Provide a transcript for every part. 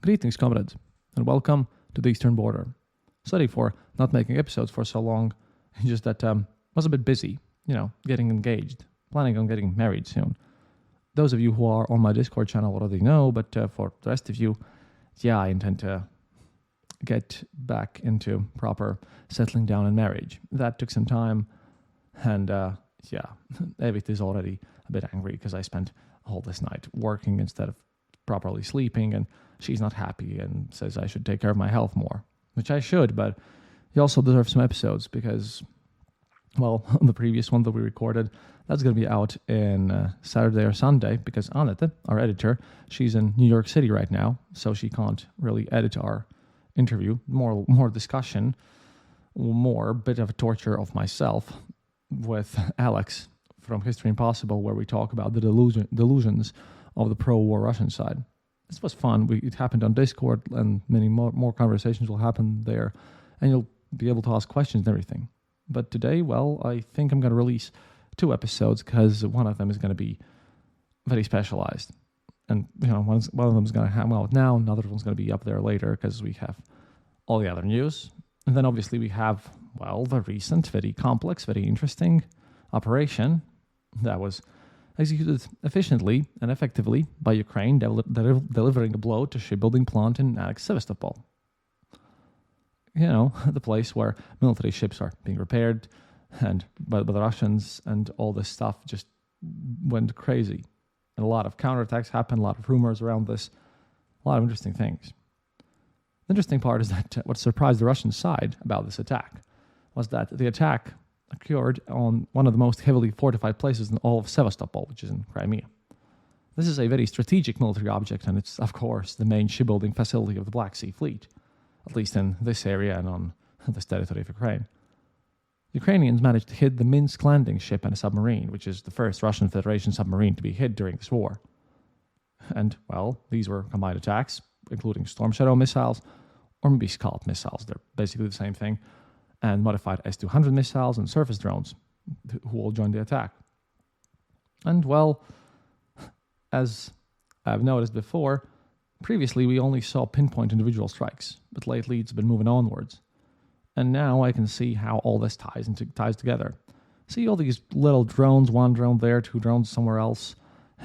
Greetings, comrades, and welcome to the Eastern Border. Sorry for not making episodes for so long, just that was a bit busy, getting engaged, planning on getting married soon. Those of you who are on my Discord channel already know, but for the rest of you, I intend to get back into proper settling down in marriage. That took some time, and Evit is already a bit angry because I spent all this night working instead of properly sleeping, and she's not happy and says I should take care of my health more, which I should, but you also deserve some episodes because, the previous one that we recorded, that's going to be out in Saturday or Sunday because Annette, our editor, she's in New York City right now, so she can't really edit our interview. More discussion, more bit of a torture of myself with Alex from History Impossible, where we talk about the delusions of the pro-war Russian side. This was fun. It happened on Discord, and many more conversations will happen there, and you'll be able to ask questions and everything. But today, I think I'm going to release 2 episodes because one of them is going to be very specialized. And, one of them is going to come out now, another one's going to be up there later because we have all the other news. And then obviously we have, the recent, very complex, very interesting operation that was executed efficiently and effectively by Ukraine, delivering a blow to shipbuilding plant in annexed Sevastopol. The place where military ships are being repaired and by the Russians, and all this stuff just went crazy. And a lot of counterattacks happened, a lot of rumors around this, a lot of interesting things. The interesting part is that what surprised the Russian side about this attack was that the attack occurred on one of the most heavily fortified places in all of Sevastopol, which is in Crimea. This is a very strategic military object, and it's, of course, the main shipbuilding facility of the Black Sea Fleet, at least in this area and on this territory of Ukraine. Ukrainians managed to hit the Minsk landing ship and a submarine, which is the first Russian Federation submarine to be hit during this war. And, these were combined attacks, including Storm Shadow missiles, or maybe Scalp missiles. They're basically the same thing, and modified S-200 missiles and surface drones, who all joined the attack. And, as I've noticed before, previously we only saw pinpoint individual strikes, but lately it's been moving onwards. And now I can see how all this ties together. See all these little drones, one drone there, 2 drones somewhere else,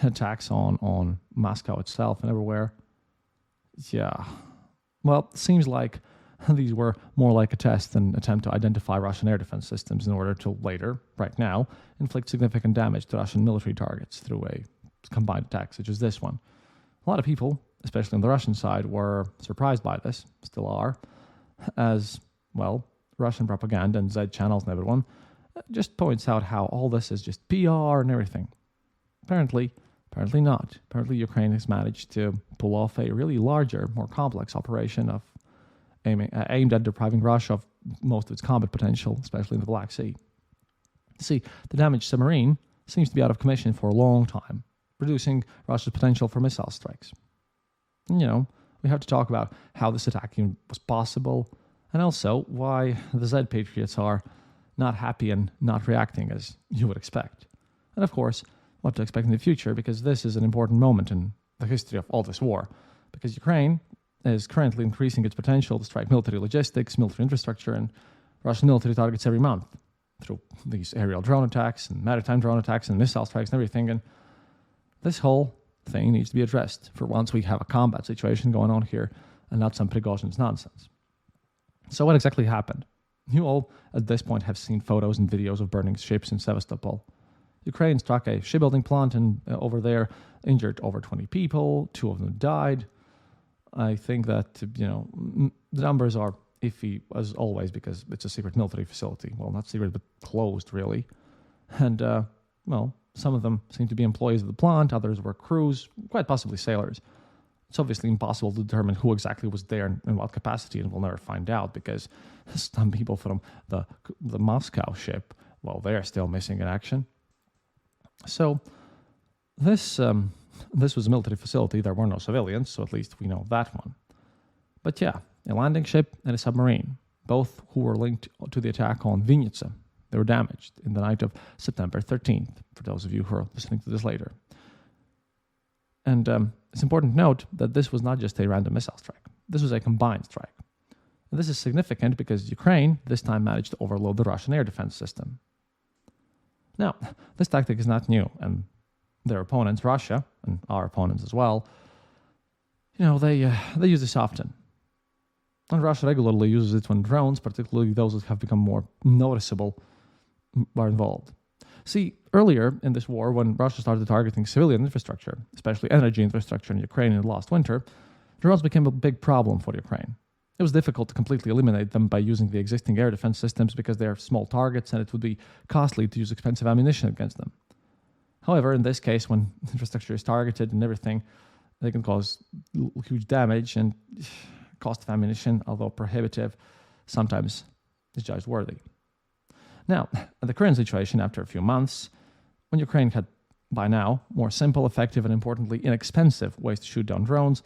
attacks on Moscow itself and everywhere. It seems like these were more like a test and attempt to identify Russian air defense systems in order to later, right now, inflict significant damage to Russian military targets through a combined attack such as this one. A lot of people, especially on the Russian side, were surprised by this, still are, as, Russian propaganda and Z channels and everyone just points out how all this is just PR and everything. Apparently not. Apparently Ukraine has managed to pull off a really larger, more complex operation of aimed at depriving Russia of most of its combat potential, especially in the Black Sea. See, the damaged submarine seems to be out of commission for a long time, reducing Russia's potential for missile strikes. And, we have to talk about how this attack even was possible, and also why the Z Patriots are not happy and not reacting as you would expect. And of course, what to expect in the future, because this is an important moment in the history of all this war, because Ukraine is currently increasing its potential to strike military logistics, military infrastructure, and Russian military targets every month through these aerial drone attacks and maritime drone attacks and missile strikes and everything. And this whole thing needs to be addressed for once we have a combat situation going on here and not some Prigozhin's nonsense. So what exactly happened? You all at this point have seen photos and videos of burning ships in Sevastopol. Ukraine struck a shipbuilding plant and over there injured over 20 people, 2 of them died. I think that, the numbers are iffy as always because it's a secret military facility. Well, not secret, but closed really. And, some of them seem to be employees of the plant, others were crews, quite possibly sailors. It's obviously impossible to determine who exactly was there and in what capacity, and we'll never find out because some people from the Moscow ship, they're still missing in action. So this was a military facility. There were no civilians, so at least we know that one. But a landing ship and a submarine, both who were linked to the attack on Vinnytsia. They were damaged in the night of September 13th, for those of you who are listening to this later. And it's important to note that this was not just a random missile strike. This was a combined strike. And this is significant because Ukraine this time managed to overload the Russian air defense system. Now, this tactic is not new, and their opponents, Russia, and our opponents as well, they use this often. And Russia regularly uses it when drones, particularly those that have become more noticeable, are involved. See, earlier in this war, when Russia started targeting civilian infrastructure, especially energy infrastructure in Ukraine in the last winter, drones became a big problem for Ukraine. It was difficult to completely eliminate them by using the existing air defense systems because they are small targets and it would be costly to use expensive ammunition against them. However, in this case, when infrastructure is targeted and everything, they can cause huge damage, and cost of ammunition, although prohibitive, sometimes is judged worthy. Now, in the current situation, after a few months, when Ukraine had, by now, more simple, effective, and importantly, inexpensive ways to shoot down drones,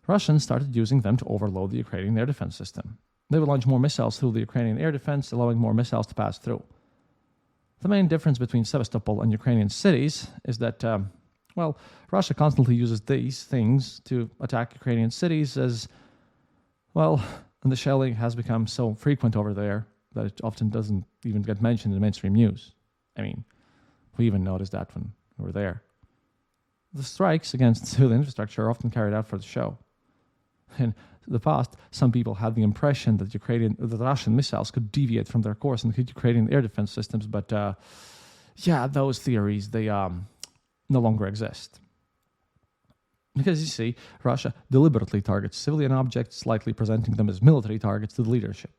Russians started using them to overload the Ukrainian air defense system. They would launch more missiles through the Ukrainian air defense, allowing more missiles to pass through. The main difference between Sevastopol and Ukrainian cities is that, Russia constantly uses these things to attack Ukrainian cities and the shelling has become so frequent over there that it often doesn't even get mentioned in the mainstream news. I mean, we even noticed that when we were there. The strikes against civilian infrastructure are often carried out for the show. In the past, some people had the impression that the Russian missiles could deviate from their course and hit Ukrainian air defense systems, but those theories, they no longer exist. Because you see, Russia deliberately targets civilian objects, likely presenting them as military targets to the leadership.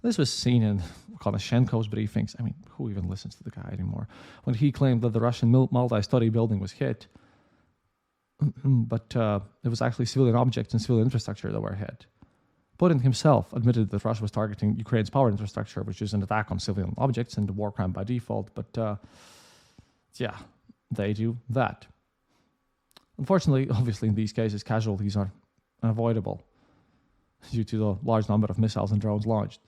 This was seen in Konashenko's briefings. I mean, who even listens to the guy anymore? When he claimed that the Russian multi-story building was hit, but it was actually civilian objects and civilian infrastructure that were hit. Putin himself admitted that Russia was targeting Ukraine's power infrastructure, which is an attack on civilian objects and a war crime by default, but they do that. Unfortunately, obviously in these cases, casualties are unavoidable due to the large number of missiles and drones launched.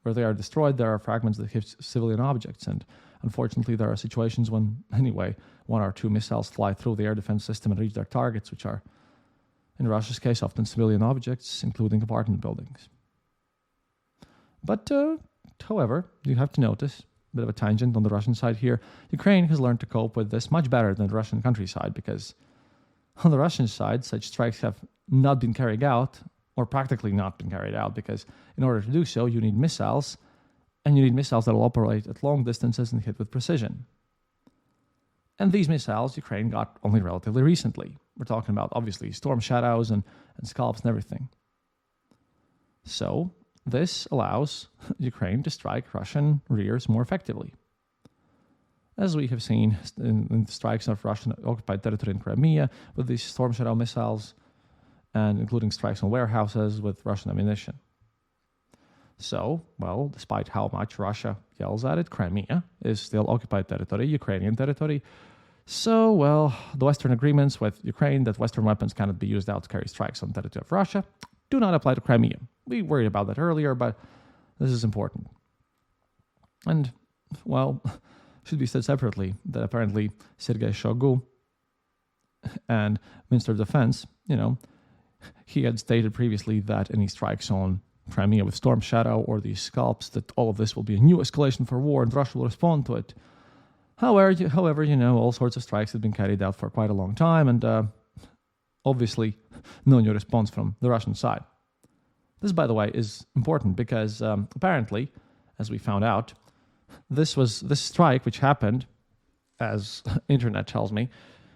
Where they are destroyed, there are fragments that hit civilian objects, and unfortunately there are situations when, anyway, one or two missiles fly through the air defense system and reach their targets, which are, in Russia's case, often civilian objects, including apartment buildings. But, however, you have to notice, a bit of a tangent on the Russian side here, Ukraine has learned to cope with this much better than the Russian countryside, because on the Russian side, such strikes have not been carried out, or practically not been carried out, because in order to do so, you need missiles, and you need missiles that will operate at long distances and hit with precision. And these missiles, Ukraine got only relatively recently. We're talking about, obviously, Storm Shadows and Scalps and everything. So, this allows Ukraine to strike Russian rears more effectively. As we have seen in the strikes of Russian-occupied territory in Crimea with these Storm Shadow missiles, and including strikes on warehouses with Russian ammunition. So, despite how much Russia yells at it, Crimea is still occupied territory, Ukrainian territory. So, the Western agreements with Ukraine that Western weapons cannot be used out to carry strikes on the territory of Russia do not apply to Crimea. We worried about that earlier, but this is important. And, should be said separately that apparently Sergei Shoigu and Minister of Defense, he had stated previously that any strikes on Crimea with Storm Shadow or these Scalps, that all of this will be a new escalation for war and Russia will respond to it. However, all sorts of strikes have been carried out for quite a long time, and obviously no new response from the Russian side. This, by the way, is important because apparently, as we found out, this strike, which happened, as internet tells me,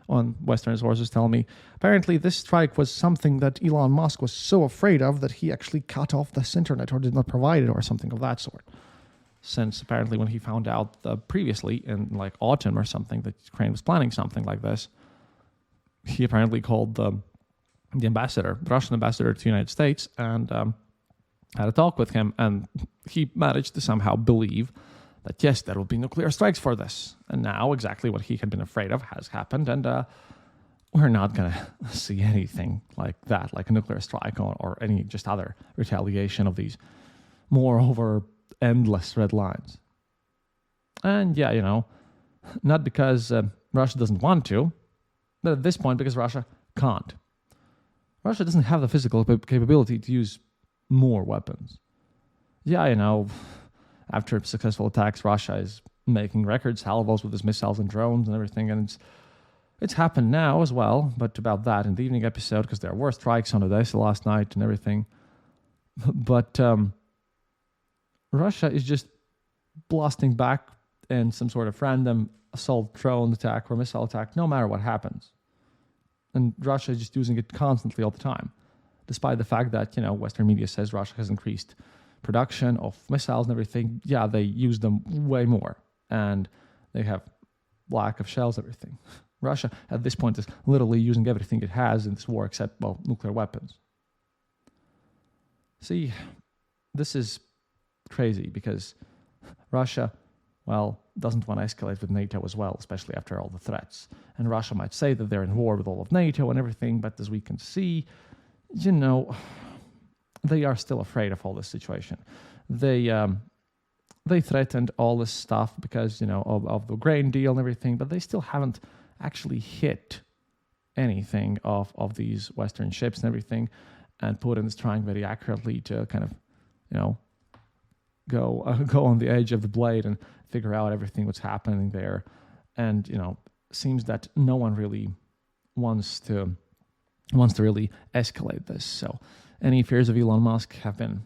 on Western sources tell me, apparently this strike was something that Elon Musk was so afraid of that he actually cut off this internet or did not provide it or something of that sort. Since apparently when he found out previously in autumn or something that Ukraine was planning something like this, he apparently called the Russian ambassador to the United States and had a talk with him, and he managed to somehow believe that yes, there will be nuclear strikes for this. And now exactly what he had been afraid of has happened, and we're not going to see anything like that, like a nuclear strike or any just other retaliation of these moreover endless red lines. And not because Russia doesn't want to, but at this point because Russia can't. Russia doesn't have the physical capability to use more weapons. Yeah, after successful attacks, Russia is making record salvos with its missiles and drones and everything, and it's happened now as well, but about that in the evening episode, because there were strikes on Odessa last night and everything. But Russia is just blasting back in some sort of random assault drone attack or missile attack, no matter what happens. And Russia is just using it constantly all the time, despite the fact that, Western media says Russia has increased production of missiles and everything. Yeah, they use them way more, and they have lack of shells, everything. Russia, at this point, is literally using everything it has in this war except, nuclear weapons. See, this is crazy because Russia, doesn't want to escalate with NATO as well, especially after all the threats. And Russia might say that they're in war with all of NATO and everything, but as we can see, they are still afraid of all this situation. They threatened all this stuff because, of the grain deal and everything, but they still haven't actually hit anything of these Western ships and everything. And Putin is trying very accurately to kind of, go on the edge of the blade and figure out everything what's happening there. And, seems that no one really wants to really escalate this. So any fears of Elon Musk have been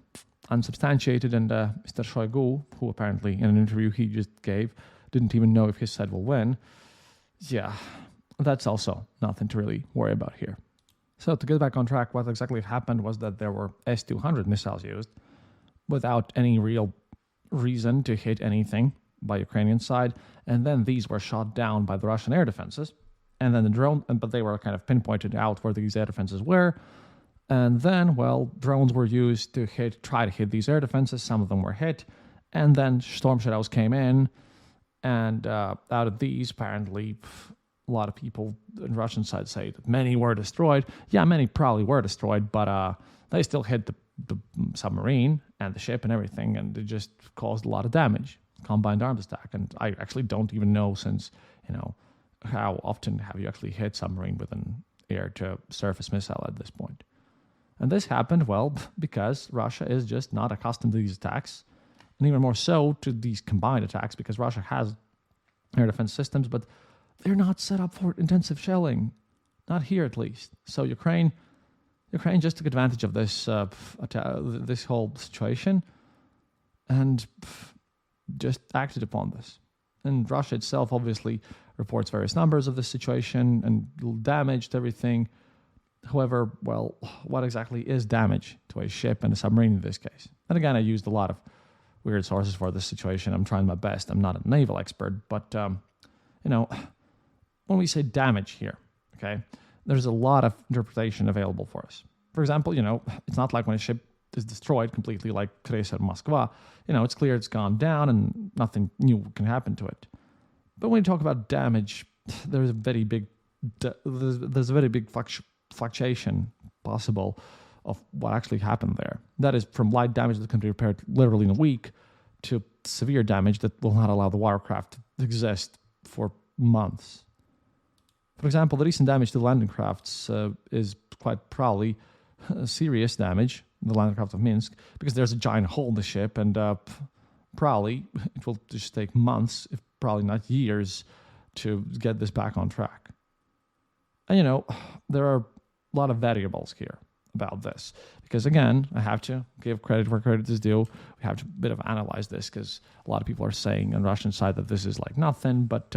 unsubstantiated, and Mr. Shoigu, who apparently in an interview he just gave, didn't even know if his side will win. Yeah, that's also nothing to really worry about here. So to get back on track, what exactly happened was that there were S-200 missiles used without any real reason to hit anything by Ukrainian side, and then these were shot down by the Russian air defenses, and then the drone, but they were kind of pinpointed out where these air defenses were, and then, drones were used to try to hit these air defenses. Some of them were hit, and then storm shadows came in, and out of these, apparently, a lot of people on Russian side say that many were destroyed. Yeah, many probably were destroyed, but they still hit the submarine and the ship and everything, and it just caused a lot of damage. Combined arms attack. And I actually don't even know, since, how often have you actually hit submarine with an air-to-surface missile at this point. And this happened, because Russia is just not accustomed to these attacks, and even more so to these combined attacks, because Russia has air defense systems, but they're not set up for intensive shelling. Not here, at least. So Ukraine just took advantage of this this whole situation and just acted upon this. And Russia itself obviously reports various numbers of this situation and damaged everything. However, what exactly is damage to a ship and a submarine in this case? And again, I used a lot of weird sources for this situation. I'm trying my best. I'm not a naval expert, but when we say damage here, okay, there's a lot of interpretation available for us. For example, it's not like when a ship is destroyed completely like Kreyser Moskva. It's clear it's gone down and nothing new can happen to it. But when you talk about damage, there's a very big fluctuation possible of what actually happened there. That is from light damage that can be repaired literally in a week to severe damage that will not allow the watercraft to exist for months. For example, the recent damage to the landing crafts is quite probably serious damage, the landing craft of Minsk, because there's a giant hole in the ship, and probably it will just take months, if probably not years, to get this back on track. And there are a lot of variables here about this, because again, I have to give credit where credit is due. We have to bit of analyze this, because a lot of people are saying on the Russian side that this is like nothing, but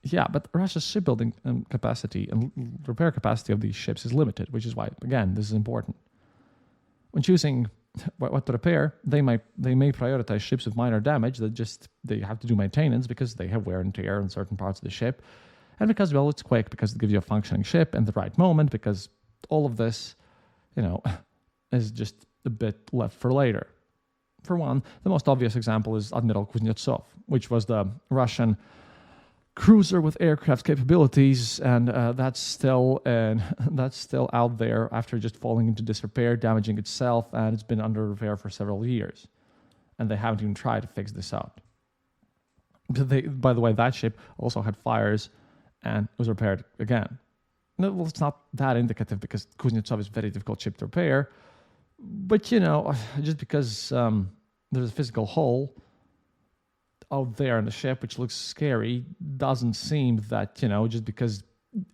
yeah, but Russia's shipbuilding capacity and repair capacity of these ships is limited, which is why, again, this is important. When choosing what to repair, they may prioritize ships with minor damage that they have to do maintenance because they have wear and tear in certain parts of the ship, and because, it's quick, because it gives you a functioning ship in the right moment, because all of this, is just a bit left for later. For one, the most obvious example is Admiral Kuznetsov, which was the Russian cruiser with aircraft capabilities, and that's still out there after just falling into disrepair, damaging itself, and it's been under repair for several years, and they haven't even tried to fix this out. By the way, that ship also had fires and was repaired again. No, well, it's not that indicative because Kuznetsov is a very difficult ship to repair. But, just because there's a physical hole out there in the ship, which looks scary, doesn't seem that, just because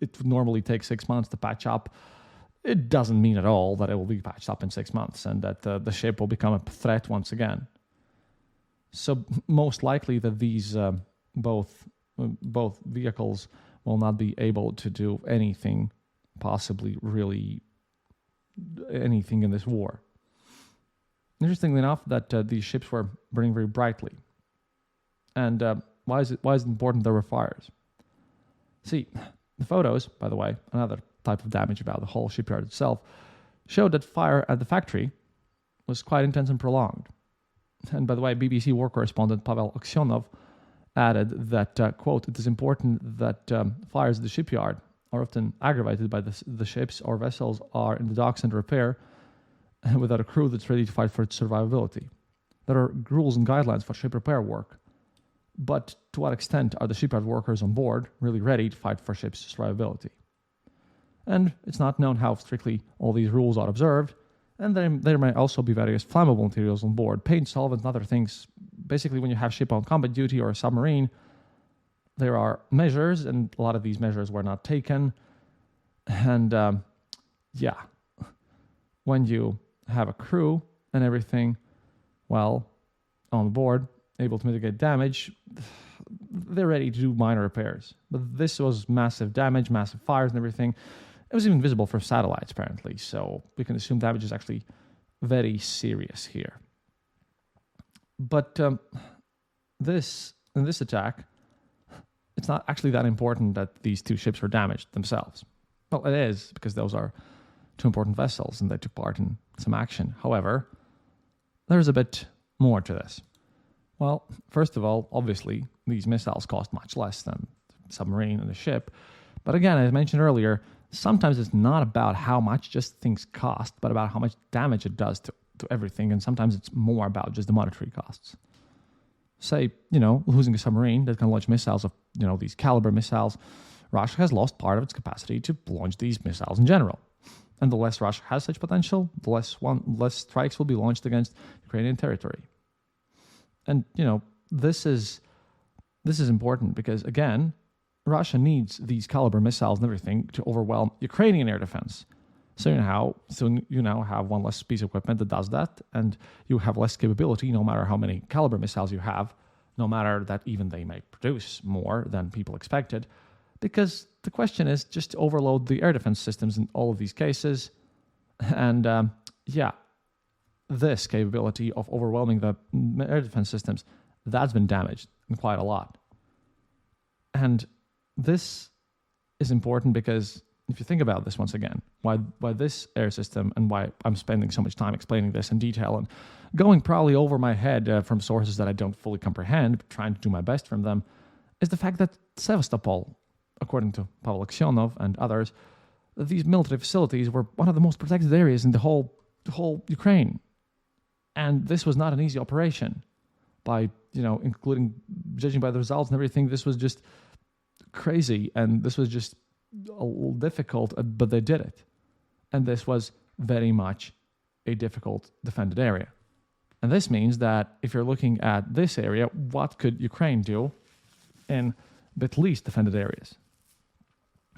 it would normally take 6 months to patch up, it doesn't mean at all that it will be patched up in 6 months and that the ship will become a threat once again. So most likely that these both vehicles will not be able to do anything, possibly really anything in this war. Interestingly enough, that these ships were burning very brightly. And why is it important there were fires? See, the photos, by the way, another type of damage about the whole shipyard itself, showed that fire at the factory was quite intense and prolonged. And by the way, BBC war correspondent Pavel Aksionov added that, quote, it is important that fires at the shipyard are often aggravated by the ships or vessels are in the docks under repair without a crew that's ready to fight for its survivability. There are rules and guidelines for ship repair work, but to what extent are the shipyard workers on board really ready to fight for ship's survivability? And it's not known how strictly all these rules are observed, and there may also be various flammable materials on board, paint, solvents, and other things. Basically, when you have ship on combat duty or a submarine, there are measures, and a lot of these measures were not taken. And when you have a crew and everything, well, on board, able to mitigate damage, they're ready to do minor repairs. But this was massive damage, massive fires and everything. It was even visible from satellites, apparently, so we can assume damage is actually very serious here. But in this attack, it's not actually that important that these two ships were damaged themselves. Well, it is, because those are two important vessels and they took part in some action. However, there's a bit more to this. Well, first of all, obviously, these missiles cost much less than the submarine and the ship. But again, as I mentioned earlier, sometimes it's not about how much just things cost, but about how much damage it does to everything. And sometimes it's more about just the monetary costs. Say, losing a submarine that can launch missiles of, these caliber missiles, Russia has lost part of its capacity to launch these missiles in general. And the less Russia has such potential, the less strikes will be launched against Ukrainian territory. And, this is important because, again, Russia needs these caliber missiles and everything to overwhelm Ukrainian air defense. So you now have one less piece of equipment that does that, and you have less capability no matter how many caliber missiles you have, no matter that even they may produce more than people expected, because the question is just to overload the air defense systems in all of these cases. And this capability of overwhelming the air defense systems, that's been damaged quite a lot. And this is important because if you think about this once again, why this air system and why I'm spending so much time explaining this in detail and going probably over my head from sources that I don't fully comprehend, but trying to do my best from them, is the fact that Sevastopol, according to Pavel Aksionov and others, these military facilities were one of the most protected areas in the whole Ukraine. And this was not an easy operation. By, including judging by the results and everything, this was just crazy, and this was just a little difficult, but they did it. And this was very much a difficult defended area. And this means that if you're looking at this area, what could Ukraine do in at least defended areas?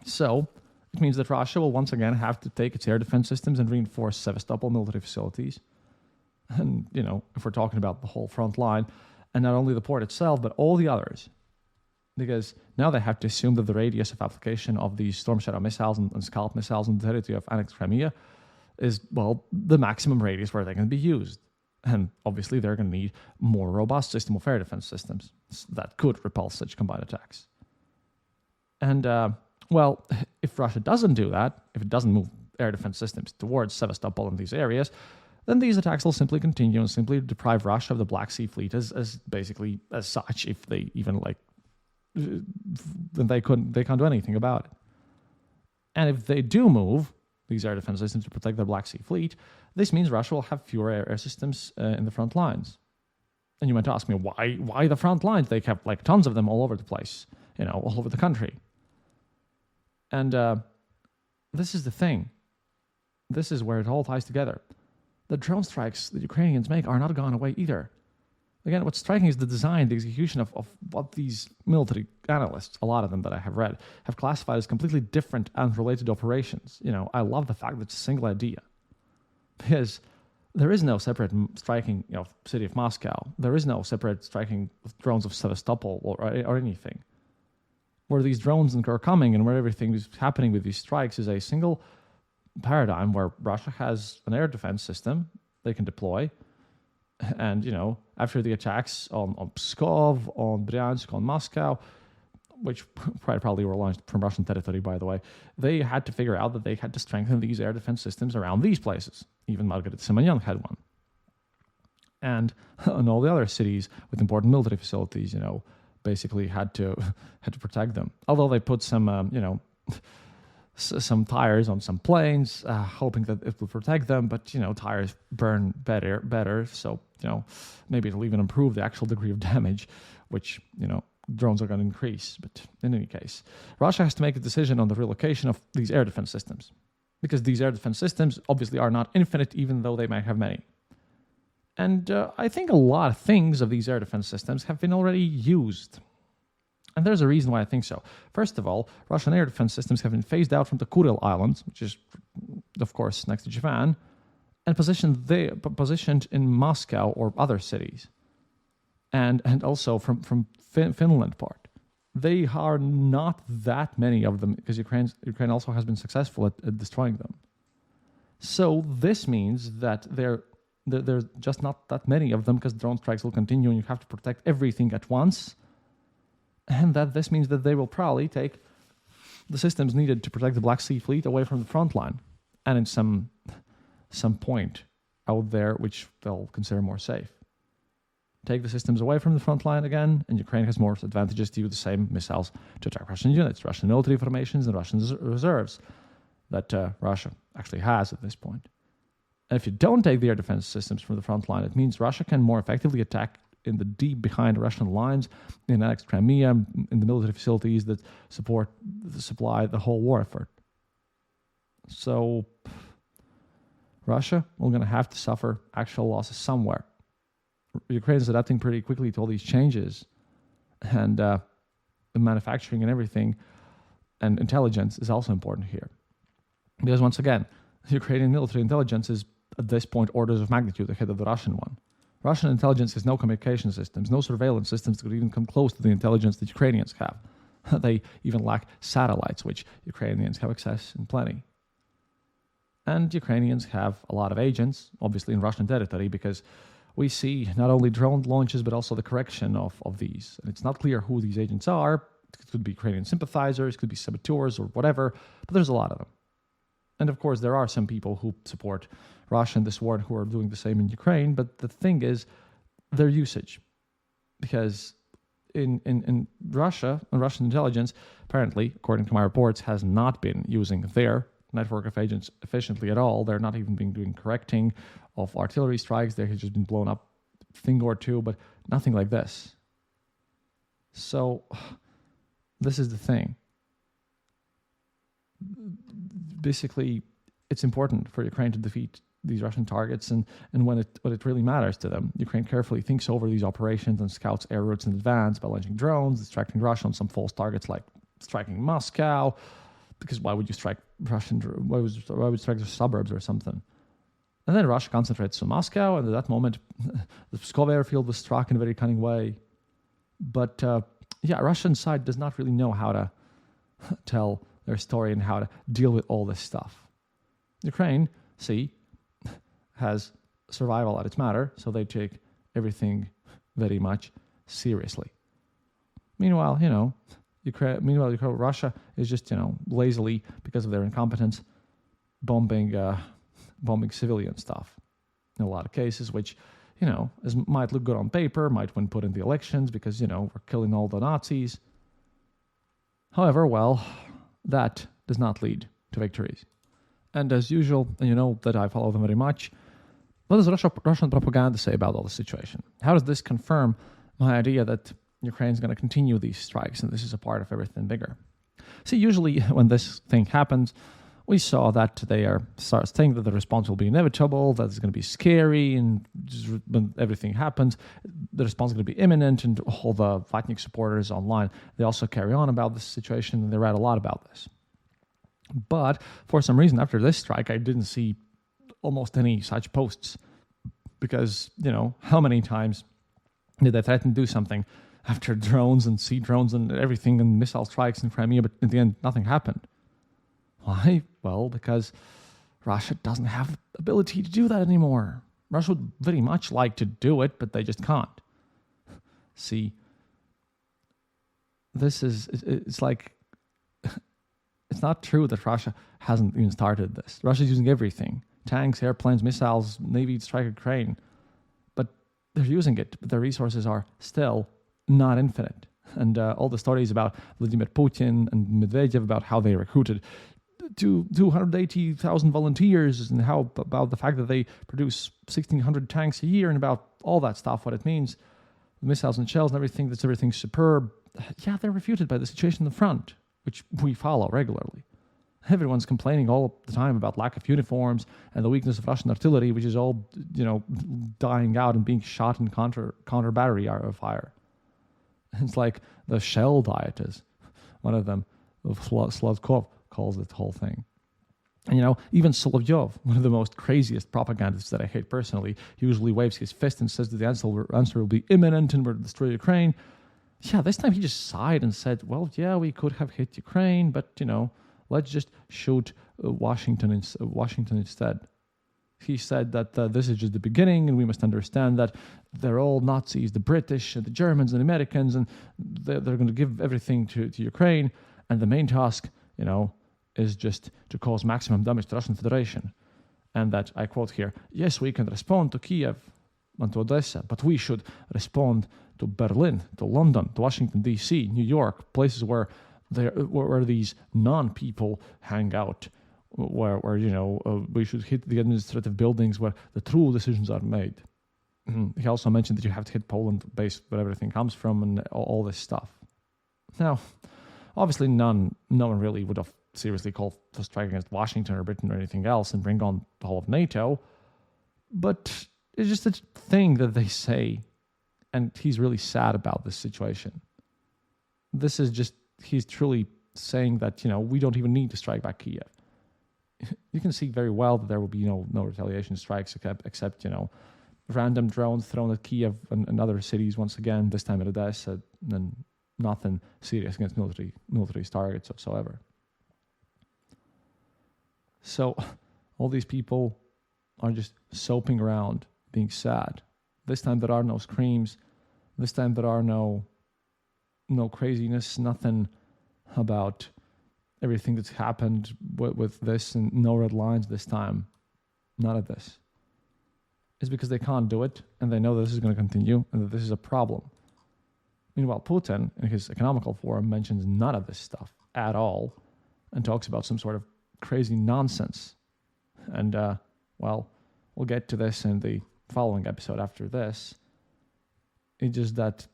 So it means that Russia will once again have to take its air defense systems and reinforce Sevastopol military facilities. And, if we're talking about the whole front line, and not only the port itself, but all the others. Because now they have to assume that the radius of application of these Storm Shadow missiles and Scalp missiles in the territory of annexed Crimea is, the maximum radius where they can be used. And obviously they're going to need more robust system of air defense systems that could repulse such combined attacks. And, if Russia doesn't do that, if it doesn't move air defense systems towards Sevastopol and these areas, then these attacks will simply continue and simply deprive Russia of the Black Sea Fleet as basically as such, if they even then they can't do anything about it. And if they do move these air defense systems to protect their Black Sea Fleet, this means Russia will have fewer air systems in the front lines. And you might ask me, why the front lines? They have tons of them all over the place, all over the country. And this is the thing. This is where it all ties together. The drone strikes the Ukrainians make are not gone away either. Again, what's striking is the design, the execution of what these military analysts, a lot of them that I have read, have classified as completely different and related operations. I love the fact that it's a single idea. Because there is no separate striking city of Moscow. There is no separate striking of drones of Sevastopol or anything. Where these drones are coming and where everything is happening with these strikes is a single paradigm where Russia has an air defense system they can deploy. And, after the attacks on Pskov, on Bryansk, on Moscow, which probably were launched from Russian territory, by the way, they had to figure out that they had to strengthen these air defense systems around these places. Even Margaret Simonyan had one. And all the other cities with important military facilities, basically had to protect them. Although they put some tires on some planes, hoping that it will protect them, but tires burn better, so maybe it'll even improve the actual degree of damage, which drones are going to increase. But in any case, Russia has to make a decision on the relocation of these air defense systems, because these air defense systems obviously are not infinite, even though they might have many. And I think a lot of things of these air defense systems have been already used. And there's a reason why I think so. First of all, Russian air defense systems have been phased out from the Kuril Islands, which is, of course, next to Japan, and positioned in Moscow or other cities, and also from Finland part. They are not that many of them because Ukraine also has been successful at destroying them. So this means that there's just not that many of them because drone strikes will continue and you have to protect everything at once. And that this means that they will probably take the systems needed to protect the Black Sea Fleet away from the front line and in some point out there which they'll consider more safe. Take the systems away from the front line again, and Ukraine has more advantages to use the same missiles to attack Russian units, Russian military formations, and Russian reserves that Russia actually has at this point. And if you don't take the air defense systems from the front line, it means Russia can more effectively attack in the deep behind Russian lines, in annexed Crimea, in the military facilities that supply the whole war effort. So Russia, we're going to have to suffer actual losses somewhere. Ukraine is adapting pretty quickly to all these changes, and the manufacturing and everything, and intelligence is also important here. Because once again, Ukrainian military intelligence is at this point orders of magnitude ahead of the Russian one. Russian intelligence has no communication systems, no surveillance systems that could even come close to the intelligence that Ukrainians have. They even lack satellites, which Ukrainians have access in plenty. And Ukrainians have a lot of agents, obviously in Russian territory, because we see not only drone launches, but also the correction of these. And it's not clear who these agents are. It could be Ukrainian sympathizers, it could be saboteurs or whatever, but there's a lot of them. And of course, there are some people who support Russia in this war and who are doing the same in Ukraine, but the thing is their usage. Because in Russia, and Russian intelligence, apparently, according to my reports, has not been using their network of agents efficiently at all. They're not even been doing correcting of artillery strikes. They have just been blown up a thing or two, but nothing like this. So this is the thing. Basically, it's important for Ukraine to defeat these Russian targets, and when it really matters to them, Ukraine carefully thinks over these operations and scouts air routes in advance by launching drones, distracting Russia on some false targets like striking Moscow, because why would you strike why would you strike the suburbs or something? And then Russia concentrates on Moscow, and at that moment, the Pskov airfield was struck in a very cunning way. But Russian side does not really know how to tell their story and how to deal with all this stuff. Ukraine, has survival at its matter, so they take everything very much seriously. Meanwhile, Russia is just, lazily, because of their incompetence, bombing civilian stuff in a lot of cases, which, might look good on paper, might win put in the elections because, we're killing all the Nazis. However, that does not lead to victories. And as usual, that I follow them very much, what does Russian propaganda say about all the situation? How does this confirm my idea that Ukraine is going to continue these strikes and this is a part of everything bigger? See, usually when this thing happens, we saw that they are start saying that the response will be inevitable, that it's going to be scary, and just when everything happens, the response is going to be imminent, and all the Vatnik supporters online, they also carry on about this situation, and they write a lot about this. But for some reason, after this strike, I didn't see almost any such posts, because, how many times did they threaten to do something after drones and sea drones and everything and missile strikes in Crimea, but in the end, nothing happened? Why? Well, because Russia doesn't have the ability to do that anymore. Russia would very much like to do it, but they just can't. See, it's like, it's not true that Russia hasn't even started this. Russia's using everything. Tanks, airplanes, missiles, Navy to strike Ukraine. But they're using it, but their resources are still not infinite. And all the stories about Vladimir Putin and Medvedev about how they recruited 280,000 volunteers, and how about the fact that they produce 1,600 tanks a year, and about all that stuff, what it means, missiles and shells and everything, everything's superb. Yeah, they're refuted by the situation in the front, which we follow regularly. Everyone's complaining all the time about lack of uniforms and the weakness of Russian artillery, which is all, dying out and being shot in counter battery fire. It's like the shell diet is one of them, Slavkov, calls the whole thing. And even Solovyov, one of the most craziest propagandists that I hate personally, usually waves his fist and says that the answer will be imminent and we'll destroy Ukraine. Yeah, this time he just sighed and said, well, yeah, we could have hit Ukraine, but, let's just shoot Washington instead. He said that this is just the beginning, and we must understand that they're all Nazis, the British and the Germans and the Americans, and they're going to give everything to Ukraine, and the main task, is just to cause maximum damage to Russian Federation. And that, I quote here, yes, we can respond to Kiev and to Odessa, but we should respond to Berlin, to London, to Washington, D.C., New York, places where these non-people hang out, where we should hit the administrative buildings where the true decisions are made. He also mentioned that you have to hit Poland, base where everything comes from, and all this stuff. Now, obviously, no one really would have seriously called for strike against Washington or Britain or anything else and bring on the whole of NATO, but it's just a thing that they say, and he's really sad about this situation. This is just, he's truly saying that, we don't even need to strike back Kiev. You can see very well that there will be no retaliation strikes except random drones thrown at Kiev and other cities once again, this time at Odessa, and nothing serious against military targets whatsoever. So all these people are just soaping around, being sad. This time there are no screams. This time there are no craziness, nothing about everything that's happened with this, and no red lines this time. None of this. It's because they can't do it, and they know this is going to continue, and that this is a problem. Meanwhile, Putin, in his economical forum, mentions none of this stuff at all, and talks about some sort of crazy nonsense. And, we'll get to this in the following episode after this. It's just that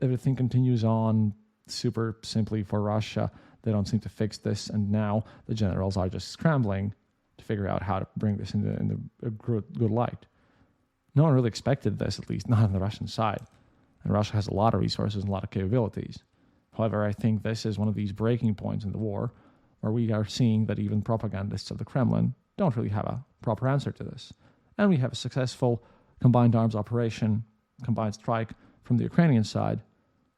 everything continues on super simply for Russia. They don't seem to fix this, and now the generals are just scrambling to figure out how to bring this into a good light. No one really expected this, at least not on the Russian side. And Russia has a lot of resources and a lot of capabilities. However, I think this is one of these breaking points in the war where we are seeing that even propagandists of the Kremlin don't really have a proper answer to this. And we have a successful combined arms operation, combined strike from the Ukrainian side,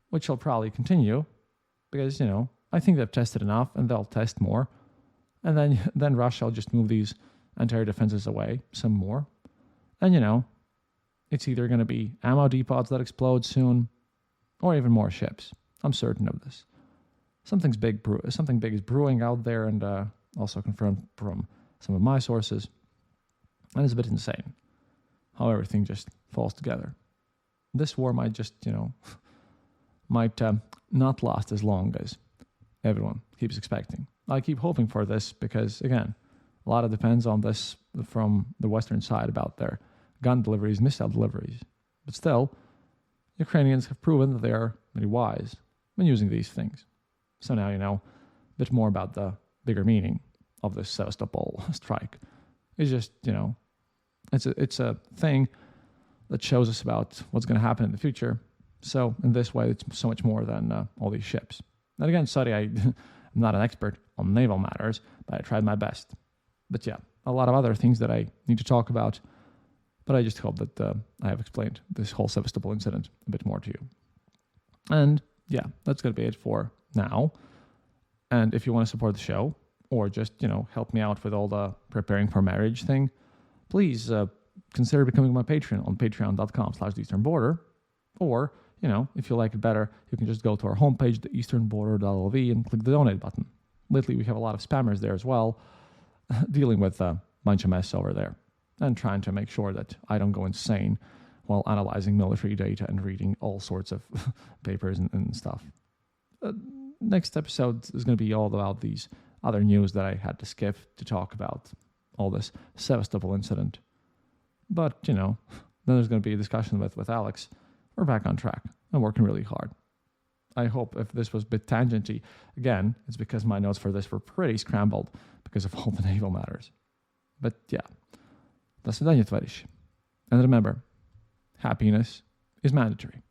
which will probably continue because, I think they've tested enough and they'll test more. And then Russia will just move these anti-air defenses away some more. And, it's either going to be ammo depots that explode soon or even more ships. I'm certain of this. Something big is brewing out there, and also confirmed from some of my sources. And it's a bit insane how everything just falls together. This war might just, might not last as long as everyone keeps expecting. I keep hoping for this because, again, a lot of depends on this from the Western side about their gun deliveries, missile deliveries. But still, Ukrainians have proven that they are very wise when using these things. So now you know a bit more about the bigger meaning of this Sevastopol strike. It's just, it's a thing that shows us about what's going to happen in the future. So in this way, it's so much more than all these ships. And again, sorry, I'm not an expert on naval matters, but I tried my best. But yeah, a lot of other things that I need to talk about. But I just hope that I have explained this whole Sevastopol incident a bit more to you. And yeah, that's going to be it for now. And if you want to support the show, or just, help me out with all the preparing for marriage thing, please consider becoming my Patreon on patreon.com/theeasternborder. Or, if you like it better, you can just go to our homepage, theeasternborder.lv, and click the donate button. Lately, we have a lot of spammers there as well, dealing with a bunch of mess over there, and trying to make sure that I don't go insane while analyzing military data and reading all sorts of papers and stuff. Next episode is going to be all about these other news that I had to skip to talk about all this Sevastopol incident. But, then there's going to be a discussion with Alex. We're back on track and working really hard. I hope if this was a bit tangenty, again, it's because my notes for this were pretty scrambled because of all the naval matters. But yeah, до свидания, товарищи. And remember, happiness is mandatory.